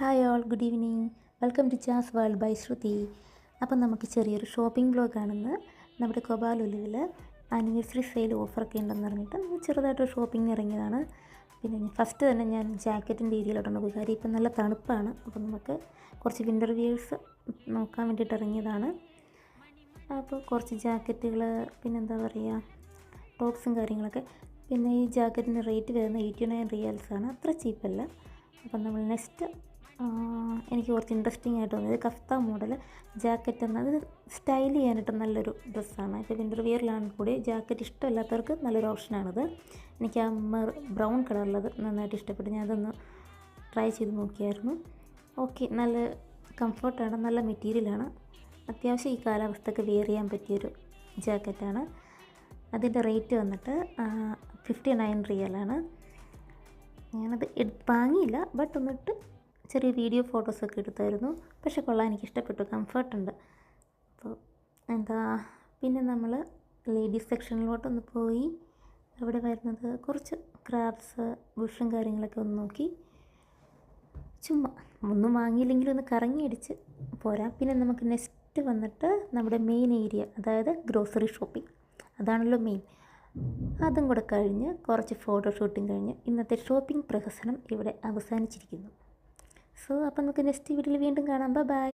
Hi all, good evening. Welcome to jazz world by Shruti. അപ്പം നമുക്ക് ചെറിയൊരു ഷോപ്പിംഗ് ബ്ലോഗാണെന്ന്. നമ്മുടെ കൊബാലുലുവിൽ ആനിവേഴ്സറി സെയിൽ ഓഫറൊക്കെ ഉണ്ടെന്ന് പറഞ്ഞിട്ട് ചെറുതായിട്ടൊരു ഷോപ്പിംഗ് ഇറങ്ങിയതാണ്. പിന്നെ ഫസ്റ്റ് തന്നെ ഞാൻ ജാക്കറ്റിൻ്റെ ഏരിയയിലോട്ടാണ് പോയി. കാര്യം ഇപ്പം നല്ല തണുപ്പാണ്. അപ്പം നമുക്ക് കുറച്ച് വിൻ്റർ വിയേഴ്സ് നോക്കാൻ വേണ്ടിയിട്ട് ഇറങ്ങിയതാണ്. അപ്പോൾ കുറച്ച് ജാക്കറ്റുകൾ, പിന്നെന്താ പറയുക, ടോപ്സും കാര്യങ്ങളൊക്കെ. പിന്നെ ഈ ജാക്കറ്റിൻ്റെ റേറ്റ് വരുന്നത് 89 റിയാൽസാണ്. അത്ര ചീപ്പല്ല. അപ്പം നമ്മൾ നെക്സ്റ്റ് എനിക്ക് കുറച്ച് ഇൻട്രസ്റ്റിംഗ് ആയിട്ട് തോന്നിയത് കഫ്ത മോഡൽ ജാക്കറ്റ് എന്നത് സ്റ്റൈൽ ചെയ്യാനായിട്ട് നല്ലൊരു ഡ്രസ്സാണ്. ഇപ്പോൾ വിൻ്റർ വിയറിലാണ് കൂടി ജാക്കറ്റ് ഇഷ്ടമില്ലാത്തവർക്ക് നല്ലൊരു ഓപ്ഷനാണത്. എനിക്ക് ആ ബ്രൗൺ കളറുള്ളത് നന്നായിട്ട് ഇഷ്ടപ്പെട്ടു. ഞാനതൊന്ന് ട്രൈ ചെയ്ത് നോക്കിയായിരുന്നു. ഓക്കെ, നല്ല കംഫർട്ടാണ്, നല്ല മെറ്റീരിയലാണ്. അത്യാവശ്യം ഈ കാലാവസ്ഥയ്ക്ക് വെയർ ചെയ്യാൻ പറ്റിയൊരു ജാക്കറ്റാണ്. അതിൻ്റെ റേറ്റ് വന്നിട്ട് 59 റിയലാണ്. ഞാനത് വാങ്ങിയില്ല, ബട്ട് ഒന്നിട്ട് ചെറിയ വീഡിയോ ഫോട്ടോസൊക്കെ എടുത്തായിരുന്നു. പക്ഷെ കൊള്ളാൻ, എനിക്ക് ഇഷ്ടപ്പെട്ടു, കംഫർട്ടുണ്ട്. അപ്പോൾ പിന്നെ നമ്മൾ ലേഡീസ് സെക്ഷനിലോട്ടൊന്ന് പോയി. അവിടെ വരുന്നത് കുറച്ച് ക്രാഫ്റ്റ്സ്, ബുഷും കാര്യങ്ങളൊക്കെ ഒന്ന് നോക്കി. ചുമ്മാ ഒന്നും വാങ്ങിയില്ലെങ്കിലും ഒന്ന് കറങ്ങി അടിച്ച് പോരാം. പിന്നെ നമുക്ക് നെക്സ്റ്റ് വന്നിട്ട് നമ്മുടെ മെയിൻ ഏരിയ, അതായത് ഗ്രോസറി ഷോപ്പിംഗ്, അതാണല്ലോ മെയിൻ. അതും കൂടെ കഴിഞ്ഞ് കുറച്ച് ഫോട്ടോഷൂട്ടും കഴിഞ്ഞ് ഇന്നത്തെ ഷോപ്പിംഗ് പ്രഹസനം ഇവിടെ അവസാനിച്ചിരിക്കുന്നു. സോ അപ്പം നമുക്ക് നെക്സ്റ്റ് വീഡിയോയിൽ വീണ്ടും കാണാം. ബൈ.